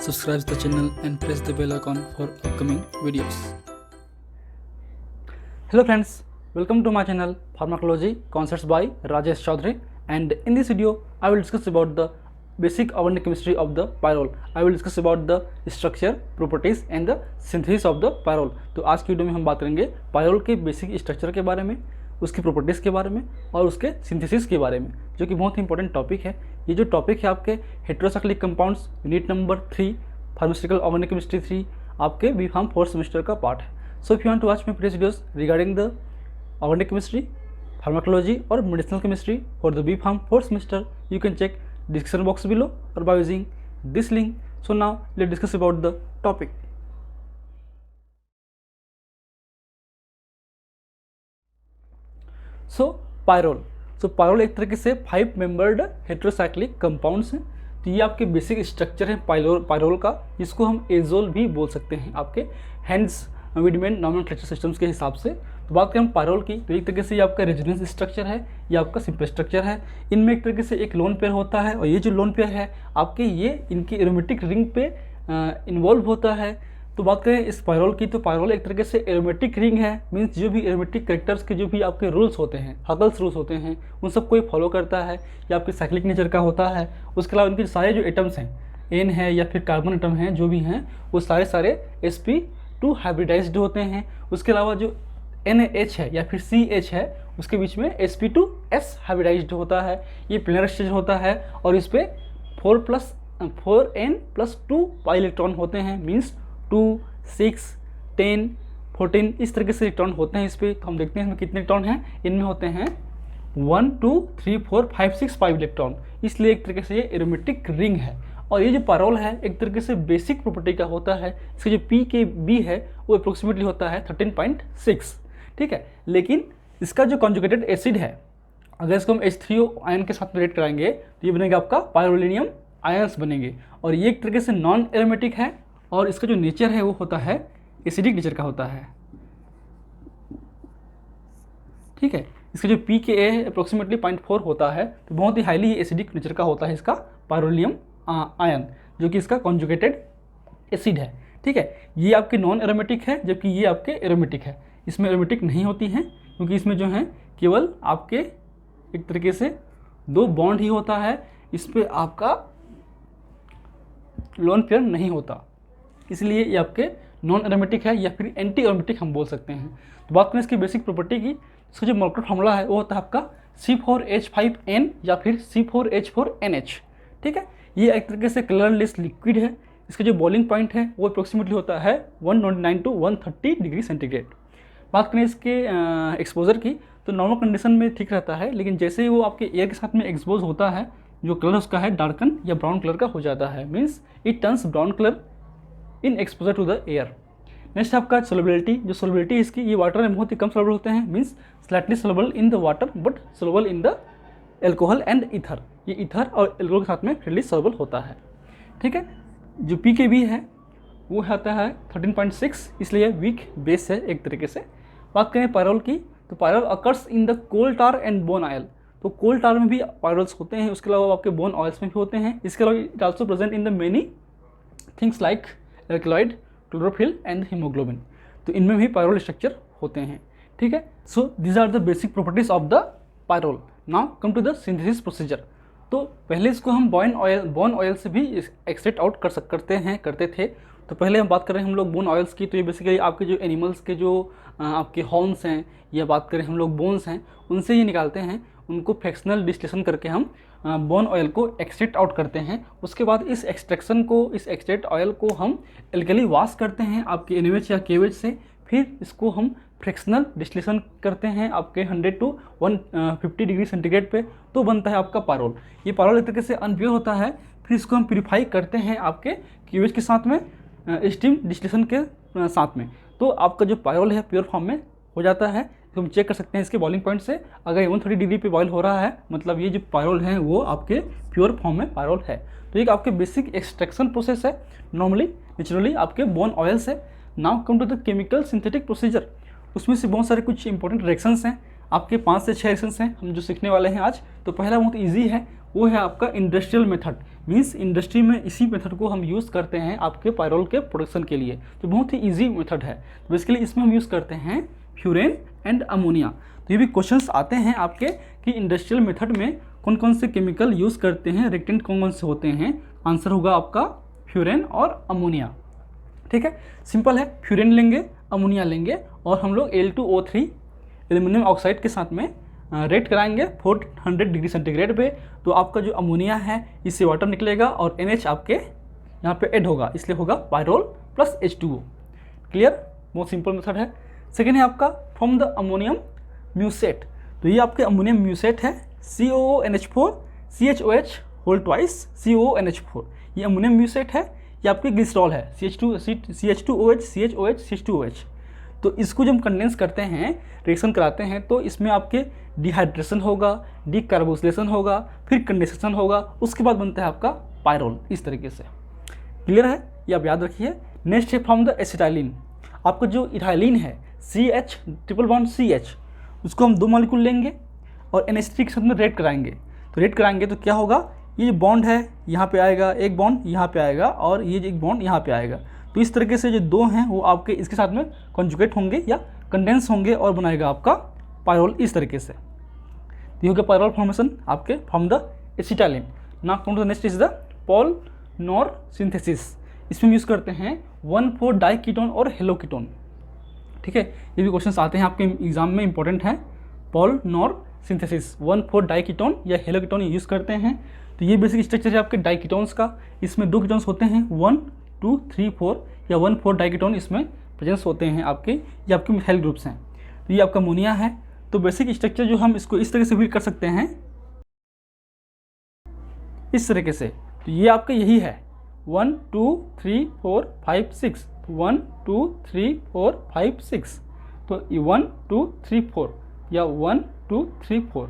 subscribe the channel and press the bell icon for upcoming videos. Hello friends, welcome to my channel Pharmacology Concepts by Rajesh Chaudhary, and in this video I will discuss about the basic organic chemistry of the pyrrole. I will discuss about the structure, properties and the synthesis of the pyrrole. तो आज की video में हम बात करेंगे pyrrole के basic structure के बारे में, उसकी प्रॉपर्टीज़ के बारे में और उसके सिंथेसिस के बारे में, जो कि बहुत ही इंपॉर्टेंट टॉपिक है। ये जो टॉपिक है आपके heterocyclic compounds unit number 3 pharmaceutical organic chemistry 3 आपके बी फार्म 4th सेमेस्टर का पार्ट है। So if you want to watch my previous videos regarding the organic chemistry, pharmacology और medicinal chemistry for the B pharm 4th semester, you can check description box below or by using this link. So now let's discuss about the topic. So pyrrole एक तरीके से 5 membered heterocyclic compounds हैं। तो ये आपके basic structure है pyrrole का, जिसको हम एजोल भी बोल सकते हैं आपके हैंड्स विडमेन नॉमेनक्लेचर सिस्टम्स के हिसाब से। तो बात करें हम पायरोल की, तो एक तरीके से ये आपका रेजोनेंस स्ट्रक्चर है, ये आपका सिंपल स्ट्रक्चर है। इनमें एक तरीके से एक लोन पेयर होता है और ये जो लोन पेयर है आपके ये इनकी एरोमेटिक रिंग पे इन्वॉल्व होता है। तो बात करें इस पायरोल की, तो पायरोल एक तरीके से एरोमेटिक रिंग है, मीन्स जो भी एरोमेटिक कैरेक्टर्स के जो भी आपके रूल्स होते हैं, हगल्स रूल्स होते हैं, उन सबको ये फॉलो करता है। ये आपके साइक्लिक नेचर का होता है। उसके अलावा इनके सारे जो एटम्स हैं, एन है या फिर कार्बन एटम हैं, जो भी हैं वो सारे sp2 हाइब्रिडाइज्ड होते हैं। उसके अलावा जो NaH है या फिर CH है, उसके बीच में sp2s हाइब्रिडाइज्ड होता है। ये प्लेनर स्टेज होता है और इस पर 4n+2 पाई इलेक्ट्रॉन होते हैं, मीन्स 2, 6, 10, 14 इस तरीके से इलेक्ट्रॉन होते हैं इस पर। तो हम देखते हैं इसमें कितने इलेक्ट्रॉन हैं। इनमें होते हैं 1, 2, 3, 4, 5, 6 5 इलेक्ट्रॉन, इसलिए एक तरीके से ये एरोमेटिक रिंग है। और ये जो पायरोल है एक तरीके से बेसिक प्रॉपर्टी का होता है। इसका जो pKb है वो अप्रोक्सीमेटली होता है 13.6, ठीक है। लेकिन इसका जो कॉन्जुगेटेड एसिड है, अगर इसको हम H3O आयन के साथ रिलेट कराएंगे तो ये बनेगा आपका पायरोलिनियम आयंस बनेंगे। और ये एक तरीके से नॉन एरोमेटिक है और इसका जो नेचर है वो होता है एसिडिक नेचर का होता है, ठीक है। इसका जो pKa है अप्रोक्सीमेटली 0.4 होता है, तो बहुत ही हाईली एसिडिक नेचर का होता है इसका पायरोलियम आयन, जो कि इसका कॉन्जुगेटेड एसिड है, ठीक है। ये आपके नॉन एरोमेटिक है, जबकि ये आपके एरोमेटिक है। इसमें एरोमेटिक नहीं होती हैं क्योंकि इसमें जो है केवल आपके एक तरीके से 2 बॉन्ड ही होता है। इस पर आपका लोन पेयर नहीं होता, इसलिए ये आपके नॉन एरोमेटिक है या फिर एंटी एरोमेटिक हम बोल सकते हैं। तो बात करें इसकी बेसिक प्रॉपर्टी की, इसका जो मॉलिक्यूलर फॉर्मूला है वो होता है आपका C4H5N या फिर C4H4NH, ठीक है। ये एक तरीके से कलरलेस लिक्विड है। इसका जो बॉइलिंग पॉइंट है वो अप्रोक्सीमेटली होता है 129 to 130 डिग्री सेंटीग्रेड। बात करें इसके एक्सपोजर की, तो नॉर्मल कंडीशन में ठीक रहता है, लेकिन जैसे ही वो आपके एयर के साथ में एक्सपोज होता है, जो कलर उसका है डार्कन या ब्राउन कलर का हो जाता है, means it turns brown colour in exposure to the air. Next आपका सोलबिलिटी, जो सोलबिलिटी है इसकी, ये वाटर में बहुत ही कम सोलबल होते हैं, means slightly soluble in the water but soluble in the alcohol and ether. ये ईथर और एल्कोहल के साथ में फ्रीली सोलबल होता है, ठीक है। जो pKb है वो आता है 13.6, इसलिए वीक बेस है एक तरीके से। बात करें पायरोल की, तो pyrrole occurs in the coal tar and bone oil. तो कोल टार में भी पायरोल्स होते हैं, उसके अलावा आपके बोन ऑयल्स में भी होते हैं। इसके अलावा it also present in the many things like alkaloid, chlorophyll and haemoglobin. तो इनमें भी पायरोल स्ट्रक्चर होते हैं, ठीक है। So these are the basic properties of the pyrrole. Now come to the synthesis procedure. तो पहले इसको हम बोन ऑयल से भी एक्सट्रैक्ट आउट करते थे। तो पहले हम बात कर रहे हैं हम लोग बोन ऑयल्स की। तो ये बेसिकली आपके जो एनिमल्स के जो आपके हॉर्न्स हैं, या बात करें हम लोग बोन्स हैं, उनसे ये निकालते हैं। उनको फ्रैक्शनल डिस्टिलेशन करके हम बोन ऑयल को एक्सट्रैक्ट आउट करते हैं। उसके बाद इस एक्सट्रैक्ट ऑयल को हम एल्कली वॉश करते हैं आपके NaOH या KOH से। फिर इसको हम फ्रैक्शनल डिस्टिलेशन करते हैं आपके 100 to 150 डिग्री सेंटीग्रेड पे, तो बनता है आपका पायरोल। ये पायरोल एक तरीके से अनप्योर होता है। फिर इसको हम प्यूरीफाई करते हैं आपके KOH के साथ में, स्टीम डिस्टिलेशन के साथ में। तो आपका जो पायरोल है प्योर फॉर्म में हो जाता है। तो हम चेक कर सकते हैं इसके बॉइलिंग पॉइंट से, अगर 130 डिग्री पे बॉयल हो रहा है, मतलब ये जो पायरोल है वो आपके प्योर फॉर्म में पायरोल है। तो ये आपके बेसिक एक्सट्रैक्शन प्रोसेस है नॉर्मली नेचुरली आपके बोन ऑयल से। Now come to the chemical synthetic procedure. उसमें से बहुत सारे कुछ इंपॉर्टेंट रिएक्शंस हैं, आपके 5 से 6 रिएक्शंस हैं हम जो सीखने वाले हैं आज। तो पहला बहुत ईजी है, वो है आपका इंडस्ट्रियल मेथड। मीन्स इंडस्ट्री में इसी मेथड को हम यूज़ करते हैं आपके पायरोल के प्रोडक्शन के लिए, तो बहुत ही ईजी मेथड है। तो बेसिकली इसमें हम यूज़ करते हैं फ्यूरेन एंड अमोनिया। तो ये भी क्वेश्चंस आते हैं आपके कि इंडस्ट्रियल मेथड में कौन कौन से केमिकल यूज़ करते हैं, रिएक्टेंट कौन कौन से होते हैं। आंसर होगा आपका फ्यूरेन और अमोनिया। ठीक है, सिंपल है, फ्यूरेन लेंगे, अमोनिया लेंगे और हम लोग Al2O3 एल्यूमिनियम ऑक्साइड के साथ में रेट कराएंगे 400 डिग्री सेंटीग्रेड पे। तो आपका जो अमोनिया है इससे वाटर निकलेगा और NH आपके यहाँ पे ऐड होगा, इसलिए होगा पायरोल प्लस H2O। क्लियर, बहुत सिंपल मेथड है। सेकेंड है आपका फ्रॉम द अमोनियम म्यूसेट। तो ये आपके अमोनियम म्यूसेट है COONH4 CHOH whole twice COONH4। ये अमोनियम म्यूसेट है, ये आपकी ग्लिसरॉल है CH2OH CHOH CH2OH। तो इसको जब हम कंडेंस करते हैं, रिएक्शन कराते हैं, तो इसमें आपके डिहाइड्रेशन होगा, डीकार्बोक्सिलेशन होगा, फिर कंडेंसेशन होगा, उसके बाद बनता है आपका पायरोल, इस तरीके से। क्लियर है, ये आप याद रखिए। नेक्स्ट है फ्रॉम द एसिटाइलिन। आपका जो इथाइलिन है CH ट्रिपल बॉन्ड CH, उसको हम 2 मॉलिक्यूल लेंगे और NH3 के साथ में रेट कराएंगे। तो रेट कराएंगे तो क्या होगा, ये बॉन्ड है यहाँ पे आएगा, एक बॉन्ड यहाँ पे आएगा और ये एक बॉन्ड यहाँ पे आएगा। तो इस तरीके से जो 2 हैं वो आपके इसके साथ में कॉन्जुगेट होंगे या कंडेंस होंगे और बनाएगा आपका पायरोल, इस तरीके से। ये हो गया पायरोल फॉर्मेशन आपके from the acetylene. Now come to the next is the Paal Knorr synthesis. इसमें यूज़ करते हैं 1,4 डाइकीटोन और हेलोकीटोन। ठीक है, ये भी क्वेश्चंस आते हैं आपके एग्जाम में, इंपॉर्टेंट है। पॉल नॉर सिंथेसिस 1,4 डाइकीटोन या हेलोकीटोन यूज़ करते हैं। तो ये बेसिक स्ट्रक्चर है आपके डाइकीटोन्स का। इसमें 2 कीटोन्स होते हैं 1, 2, 3, 4 या 1,4 डाइकीटोन इसमें प्रेजेंस होते हैं आपके, ये आपके मिथाइल ग्रुप्स हैं। तो ये आपका अमोनिया है। तो बेसिक स्ट्रक्चर जो हम इसको इस तरह से भी कर सकते हैं, इस तरीके से। तो ये आपका यही है 1, 2, 3, 4, 5, 6, 1, 2, 3, 4, 5, 6। तो ये 1, 2, 3, 4 या 1, 2, 3, 4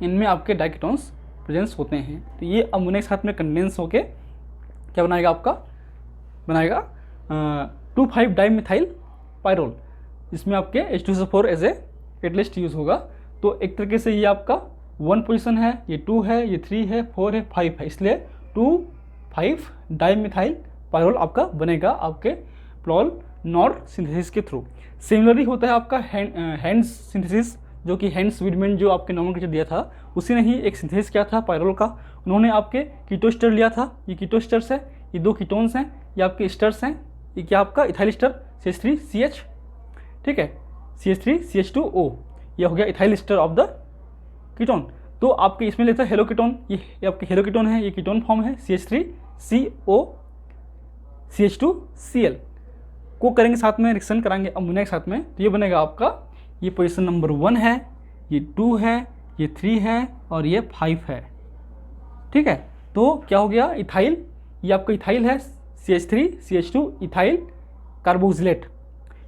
इनमें आपके डाइकीटोन्स प्रेजेंस होते हैं। तो ये अमोनिया के साथ में कंडेंस होके क्या बनाएगा, आपका बनाएगा 2,5 डाइमिथाइल पायरोल। इसमें आपके H2SO4 as a catalyst use होगा। तो एक तरीके से ये आपका 1 पोजीशन है, ये 2 है, ये 3 है, 4 है, 5 है, इसलिए 2,5 डाइमिथाइल पायरोल आपका बनेगा आपके पॉल नॉर सिंथेसिस के थ्रू। सिमिलरली होता है आपका हैंड्स सिंथेसिस, जो कि हैंड्स विडमैन जो आपके नॉमेनक्लेचर दिया था उसी ने ही एक सिंथेसिस किया था पायरोल का। उन्होंने आपके कीटोस्टर लिया था, ये कीटोस्टर्स है, ये 2 कीटोन्स हैं, ये आपके स्टर्स हैं। ये क्या आपका इथाइल स्टर CH3CH, ठीक है, CH3CH2O, ये हो गया ethyl ester of the ketone. तो आपके इसमें लेता है हेलोकीटोन, ये आपके हेलोकीटोन है, ये कीटोन फॉर्म है CH3CO CH2Cl को करेंगे साथ में, रिएक्शन कराएंगे अमोनिया के साथ में। तो ये बनेगा आपका, ये पोजीशन नंबर 1 है, ये 2 है, ये 3 है और ये 5 है। ठीक है, तो क्या हो गया, इथाइल, ये आपका इथाइल है CH3CH2 इथाइल कार्बोक्सिलेट।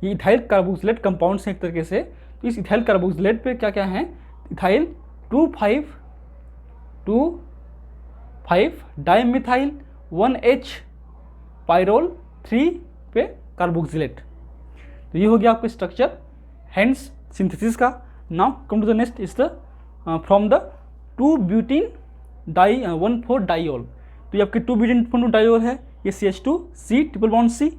ये इथाइल कार्बोक्सिलेट कंपाउंड है एक तरीके से। तो इस इथाइल कार्बोक्सिलेट पे क्या क्या है, इथाइल 2,5 डाइमिथाइल 1H पायरोल 3 पे कार्बोक्सिलेट। तो ये हो गया आपका स्ट्रक्चर हैंड्स सिंथेसिस का। Now come to the next is the from the two butene 1,4 diol. तो ये आपके 2-ब्यूटीन 1,4 डाइओल है, ये CH2C ट्रिपल बॉन्ड C।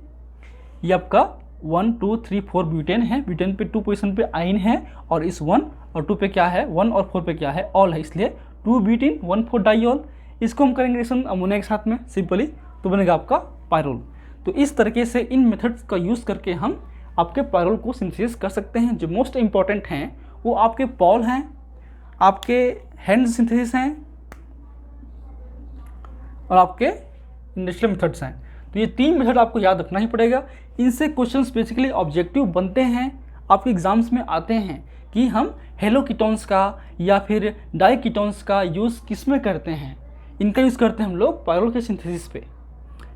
ये आपका 1, 2, 3, 4 ब्यूटेन है, ब्यूटेन पे 2 पोजीशन पे आइन है और इस 1 और 2 पे क्या है, 1 और 4 पे क्या है, ऑल है, इसलिए 2-ब्यूटीन 1,4 डाइओल। इसको हम करेंगे रिएक्शन अमोनिया के साथ में सिंपली, तो बनेगा आपका पायरोल। तो इस तरीके से इन मेथड्स का यूज़ करके हम आपके पायरोल को सिंथेसिस कर सकते हैं। जो मोस्ट इंपॉर्टेंट हैं वो आपके पॉल हैं, आपके हैंड सिंथेसिस हैं और आपके इंडस्ट्रियल मेथड्स हैं। तो ये 3 मेथड आपको याद रखना ही पड़ेगा। इनसे क्वेश्चंस बेसिकली ऑब्जेक्टिव बनते हैं, आपके एग्जाम्स में आते हैं कि हम हेलोकीटोन्स का या फिर डाइकीटोन्स का यूज़ किस में करते हैं। इनका यूज़ करते हैं हम लोग पायरोल के सिंथेसिस पे।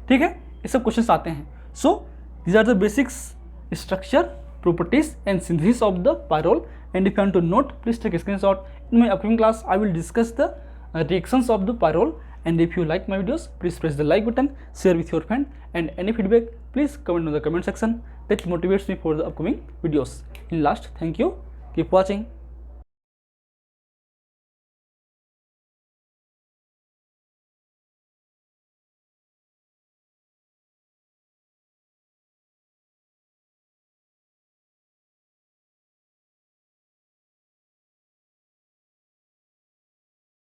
ठीक है, ये सब क्वेश्चंस आते हैं। So these are the basics structure, properties and synthesis of the pyrrole, and if you want to note, please take a screenshot. In my upcoming class I will discuss the reactions of the pyrrole, and if you like my videos please press the like button, share with your friend, and any feedback please comment in the comment section. That motivates me for the upcoming videos. In last, thank you, keep watching.